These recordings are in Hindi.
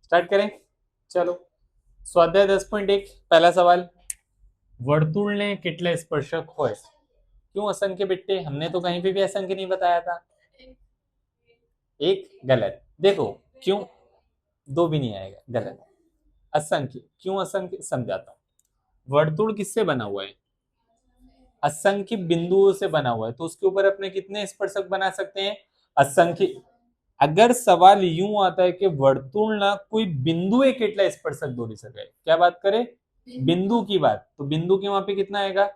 स्टार्ट करें। चलो, स्वाध्याय 10.1 पहला सवाल, वर्तुल ने कितने स्पर्शक होय? क्यों असंख्य बेटे? हमने तो कहीं पे भी असंख्य नहीं बताया था। एक गलत। देखो क्यों, दो भी नहीं आएगा, गलत। असंख्य, क्यों असंख्य समझाता हूं। वर्तुल किससे बना हुआ है? असंख्य बिंदुओं से बना हुआ है, तो उसके ऊपर अपने कितने स्पर्शक बना सकते हैं? असंख्य। अगर सवाल यूं आता है कि वर्तुल ना कोई बिंदु एक કેટલા स्पर्शक દોરી सके, क्या बात करें? बिंदु की बात, तो बिंदु के वहां पे कितना आएगा?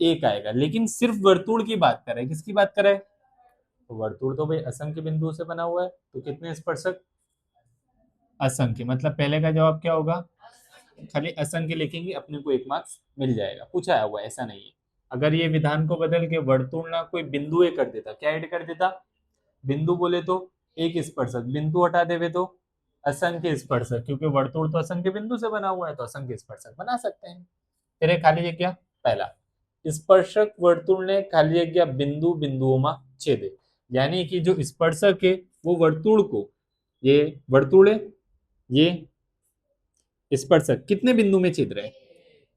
एक आएगा। लेकिन सिर्फ वर्तुल की बात करें, किसकी बात करें? तो वर्तुल तो भाई असंख्य बिंदुओं से बना हुआ है, तो कितने स्पर्शक? असंख्य। मतलब पहले का जवाब क्या होगा? खाली असंख्य लिखेंगे, अपने को एक मार्क्स मिल जाएगा। पूछा हुआ ऐसा नहीं है। अगर ये विधान को बदल के वर्तुल ना कोई बिंदु ए कर देता, क्या ऐड कर देता? बिंदु बोले तो एक स्पर्शक, बिंदु हटा देवे तो असंख्य स्पर्शक, क्योंकि वर्तुल तो असंख्य बिंदु से बना हुआ है, तो असंख्य स्पर्शक बना सकते हैं। फिर है खाली जगह पहला, स्पर्शक वर्तुल ने खाली जगह बिंदु बिंदुओं में छेदे। यानी कि जो स्पर्शक है वो वर्तुल को, ये वर्तुल है, ये स्पर्शक कितने बिंदु में छेद रहे हैं?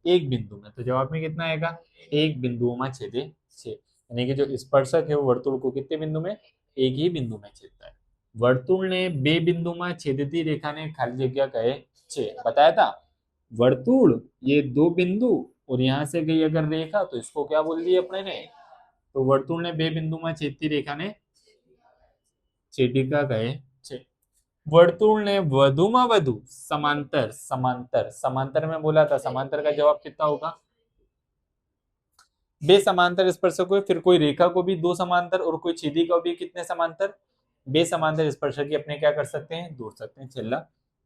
एक बिंदु में। तो जवाब में कितना आएगा? एक बिंदु में छेदे छे। यानी कि जो स्पर्शक है वो वर्तुल को कितने बिंदु में? एक ही बिंदु में छेदता है। वर्तुल ने बे बिंदु में छेदती रेखा ने खाली जगह कहे छे, बताया था। वर्तुल ये दो बिंदु और यहां से गई अगर रेखा, तो इसको क्या बोल दिया अपने ने? तो वर्तुल ने बे बिंदु में छेदती रेखा ने छेदिका कहे छे। वर्तुल ने વધુમાં વધુ समांतर, समांतर समांतर में बोला था, समांतर का जवाब कितना होगा? बे समांतर स्पर्शक हुए, फिर कोई रेखा को भी दो समांतर और कोई छेदी को भी कितने समांतर? बे समांतर स्पर्शक ही अपने क्या कर सकते हैं? जोड़ सकते हैं। छेल्ला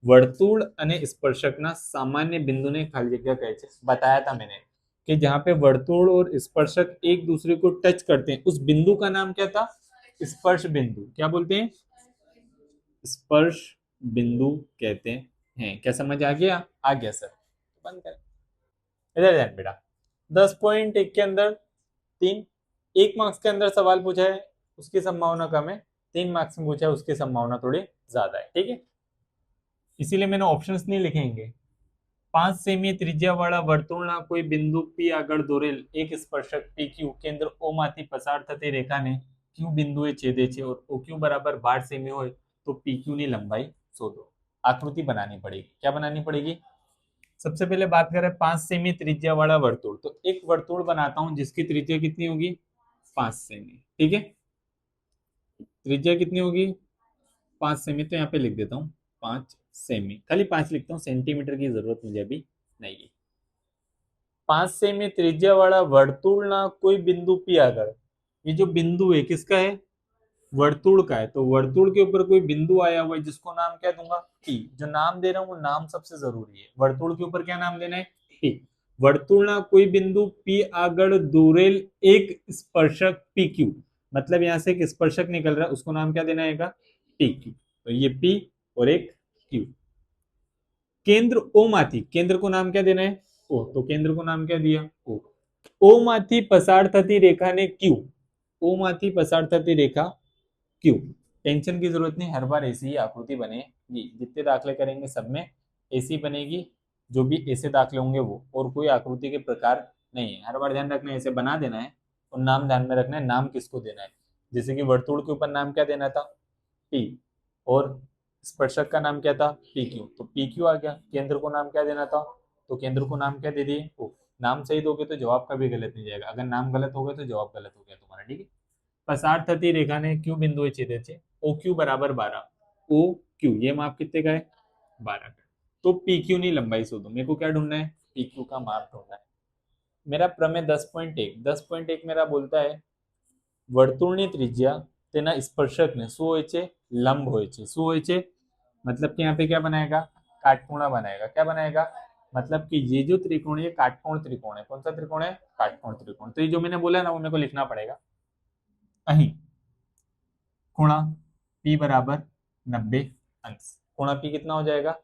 वर्तुल અને स्पर्शकना सामान्य बिंदुने खाली जगह કહે છે। बताया था मैंने कि जहां पे वर्तुल और स्पर्शक एक दूसरे को टच करते हैं, उस बिंदु का नाम क्या था? स्पर्श बिंदु। क्या बोलते हैं? स्पर्श बिंदु कहते हैं। क्या समझ आ गया? आ गया सर, बंद कर। इधर ध्यान बेटा, 10.1 के अंदर तीन, एक मार्क्स के अंदर सवाल पूछा है उसकी संभावना कम है, 3 मार्क्स में पूछा है उसकी संभावना थोड़ी ज्यादा है। ठीक है, इसीलिए मैंने ऑप्शंस नहीं लिखेंगे। 5 सेमी त्रिज्या वाला वर्तुळના કોઈ બિંદુ P આગળ દોરેલ એક સ્પર્શક PQ કેન્દ્ર O માંથી પસાર થતી રેખાને Q બિંદુએ છેદે છે और OQ बराबर 12 सेमी હોય तो PQ ની લંબાઈ શોધો। आकृति बनानी पड़ेगी। क्या बनानी पड़ेगी? सबसे पहले बात करें 5 सेमी त्रिज्या वाला वर्तुल, तो एक वर्तुल बनाता हूं जिसकी त्रिज्या कितनी होगी? 5 सेमी। ठीक है, त्रिज्या कितनी होगी? 5 सेमी। तो यहाँ पे लिख देता हूँ 5 सेमी, खाली 5 लिखता हूँ, सेंटीमीटर की जरूरत मुझे अभी नहीं है। 5 सेमी त्रिज्या वाला वर्तुल ना कोई बिंदु पी आकर, ये जो बिंदु है किसका है? वर्तुल का है। तो वर्तुल के ऊपर कोई बिंदु आया हुआ है जिसको नाम क्या दूंगा? पी। जो नाम दे रहा हूं वो नाम सबसे जरूरी है। वर्तुल के ऊपर क्या नाम देना है? पी। वर्तुल ना कोई बिंदु पी आगड़ दूरेल एक स्पर्शक पी क्यू, मतलब यहां से एक स्पर्शक निकल रहा है, उसको नाम क्या देना है? P Q. तो ये पी और एक क्यू। केंद्र ओ माथी, केंद्र को नाम क्या देना है? ओ। तो केंद्र को नाम क्या दिया? ओ। ओ माथी पसार थती रेखा ने क्यू, ओ माथी पसार थती रेखा क्यू। टेंशन की जरूरत नहीं, हर बार ऐसी ही आकृति बनेगी। जितने दाखले करेंगे सब में ऐसी बनेगी, जो भी ऐसे दाखले होंगे वो, और कोई आकृति के प्रकार नहीं है। हर बार ध्यान रखना है, ऐसे बना देना है और नाम ध्यान में रखना है, नाम किसको देना है। जैसे कि वर्तुल के ऊपर नाम क्या देना था? पी, और स्पर्शक का नाम क्या था? P Q. तो पी क्यू आ गया। केंद्र को नाम क्या देना था? तो केंद्र को नाम क्या दे दिए? ओ। नाम सही दोगे तो जवाब कभी गलत नहीं जाएगा, अगर नाम गलत हो गया तो जवाब गलत हो गया तुम्हारा। ठीक है, पसार थती रेखा ने क्यू बिंदु छेदे छे, ओ क्यू बराबर 12। ओ क्यू ये माप कितने का है? 12 का। तो पी क्यू ની लंबाई शोधो। मेरे को क्या ढूंढना है? पी क्यू का माप ढूंढना है। मेरा प्रमेय 10.1 मेरा बोलता है વર્તુળની ત્રિજ્યા તેના સ્પર્શકને શું હોય છે? લંબ હોય છે। શું હોય છે? मतलब कि यहाँ पे क्या बनाएगा? काटकोणा बनाएगा। क्या बनाएगा? मतलब कि ये जो त्रिकोण है काटकोण त्रिकोण है। कौन सा त्रिकोण है? काटकोण त्रिकोण। तो ये जो मैंने बोला ना वो मेरे को लिखना पड़ेगा। अही कोणा P बराबर 90 अंश। कोणा P कितना हो जाएगा?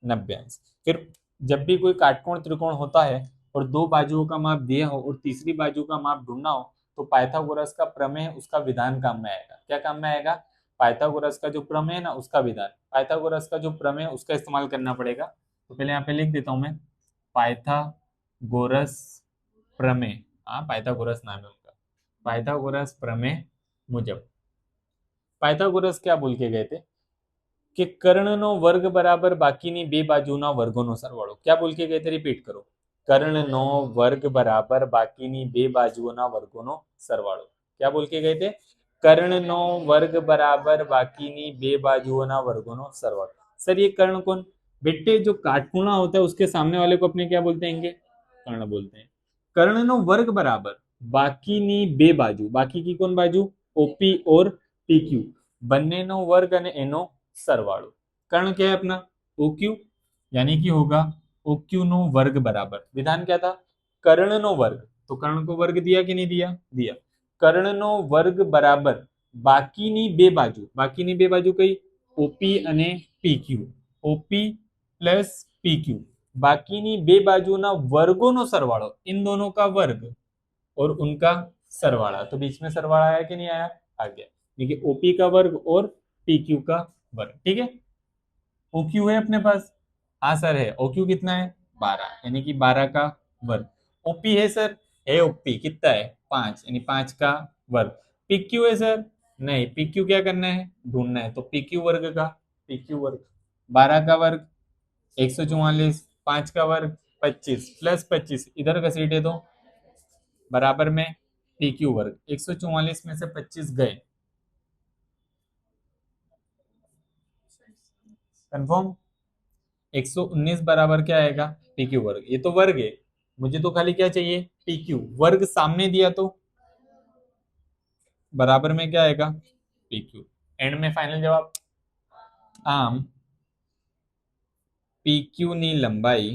90 अंश। फिर जब भी कोई काटकोण त्रिकोण होता है और दो बाजुओं का माप दिया हो और तीसरी बाजू का माप ढूंढना हो, तो पाइथागोरस का प्रमेय उसका विधान काम में आएगा। क्या काम में आएगा? पाइथागोरस का जो प्रमेय है ना उसका विधान, पाइथागोरस का जो प्रमेय है उसका इस्तेमाल करना पड़ेगा। तो पहले यहाँ पे लिख देता हूं मैं पाइथागोरस प्रमेय, हाँ पाइथागोरस नाम है उनका, पाइथागोरस प्रमेय मुजब पाइथागोरस क्या बोल के गए थे कि कर्णनो वर्ग बराबर बाकीनी बे बाजूना वर्गोनो सरवाળો, क्या बोल के गए थे, रिपीट करो, कर्णनो वर्ग बराबर बाकीनी बे बाजुओना वर्गोनो सरवाળો, क्या बोल के गए थे, कर्णनो वर्ग बराबर बाकीनी बे बाजुओना वर्गोनो सरवाળો। सर ये कर्ण कौन, बेटे जो काटखूणा होता है उसके सामने वाले को अपने क्या बोलते हैं, कर्ण बोलते हैं। कर्णनो वर्ग बराबर बाकीनी बे बाजू, बाकी की कौन बाजू, ओपी और पीक्यू, બંનેનો વર્ગ અને એનો સરવાળો। कर्ण क्या है अपना, OQ, यानी कि होगा OQ नो वर्ग बराबर, विधान क्या था, कर्ण नो वर्ग, तो कर्ण को वर्ग दिया कि नहीं दिया, दिया, कर्ण नो वर्ग बराबर बाकीनी बे बाजू, बाकीनी बे बाजू कई, OP અને PQ, OP प्लस PQ, बाकीनी बे बाजूना वर्गोनो सरवाળો, इन दोनों का वर्ग और उनका सरवाड़ा, तो बीच में सरवाड़ा आया कि नहीं आया, आ गया, देखिए ओपी का वर्ग और पीक्यू का वर्ग, ठीक है। ओक्यू है अपने पास, हाँ सर है, ओक्यू कितना है 12, यानी कि 12 का वर्ग। ओपी है सर, है ओपी कितना है 5, यानी 5 का वर्ग। पीक्यू है सर, नहीं, पीक्यू क्या करना है, ढूंढना है, तो पीक्यू वर्ग का, पीक्यू वर्ग 12 का वर्ग 144, 5 का वर्ग 25 प्लस 25 इधर घसीटे दो बराबर में पीक्यू वर्ग, 144 में से 25 गए, कंफर्म, 119 बराबर क्या आएगा, पीक्यू वर्ग, ये तो वर्ग है, मुझे तो खाली क्या चाहिए, पीक्यू वर्ग, सामने दिया तो बराबर में क्या आएगा, पीक्यू। एंड में फाइनल जवाब, आम पीक्यू नी लंबाई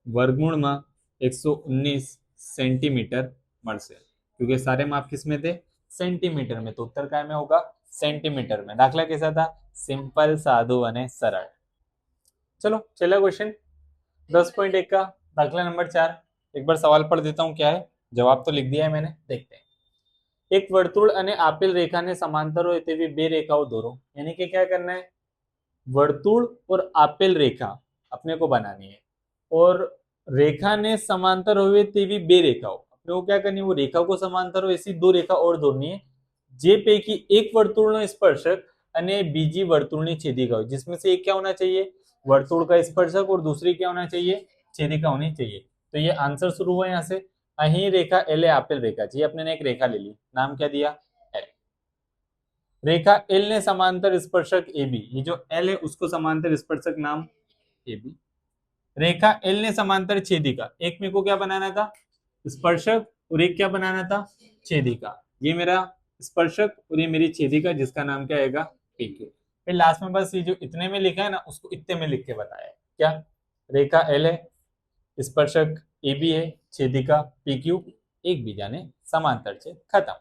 वर्गमूल में 119 सेंटीमीटर મળશે, क्योंकि सारे माप किस में थे, सेंटीमीटर में, तो उत्तर काय में होगा, सेंटीमीटर में। दाखला कैसा था, सिंपल, साधु અને सरल। चलो चला क्वेश्चन 10.1 का दाखला नंबर 4, एक बार सवाल पढ़ देता हूं क्या है, जवाब तो लिख दिया है मैंने, देखते हैं। एक वर्तुळ અને આપેલ રેખાને સમાંતર હોય તેવી બે રેખાઓ દોરો, यानी कि क्या करना है, वर्तुळ और आपेल रेखा अपने को बनानी है, और रेखा ने समांतर होवे तेवी बे रेखाओं, अपने को क्या करनी है, वो रेखा को समांतर हो ऐसी दो रेखा और दौड़नी है, जे पैकी एक वर्तुळનો स्पर्शक અને બીજી વર્તુળની છેદિકા हो, जिसमें से एक क्या होना चाहिए, वर्तुळ का स्पर्शक, और दूसरी क्या होना चाहिए, छेदिका होनी चाहिए। तो ये आंसर शुरू हुआ यहाँ से, अही रेखा एल ए आपेल रेखा चाहिए, अपने ने एक रेखा ले ली, नाम क्या दिया, एल। रेखा एल ने समांतर स्पर्शक ए बी, ये जो एल है उसको समांतर स्पर्शक नाम ए बी। रेखा एल ने समांतर छेदिका, एक मेरे को क्या बनाना था, स्पर्शक, और एक क्या बनाना था, छेदिका, ये मेरा स्पर्शक और ये मेरी छेदिका, जिसका नाम क्या आएगा, पीक्यू। फिर लास्ट में बस ये जो इतने में लिखा है ना उसको इतने में लिख के बताया है, क्या, रेखा एल है, स्पर्शक ए बी है, छेदिका पीक्यू, एक बीजा ने समांतर છે, खत्म।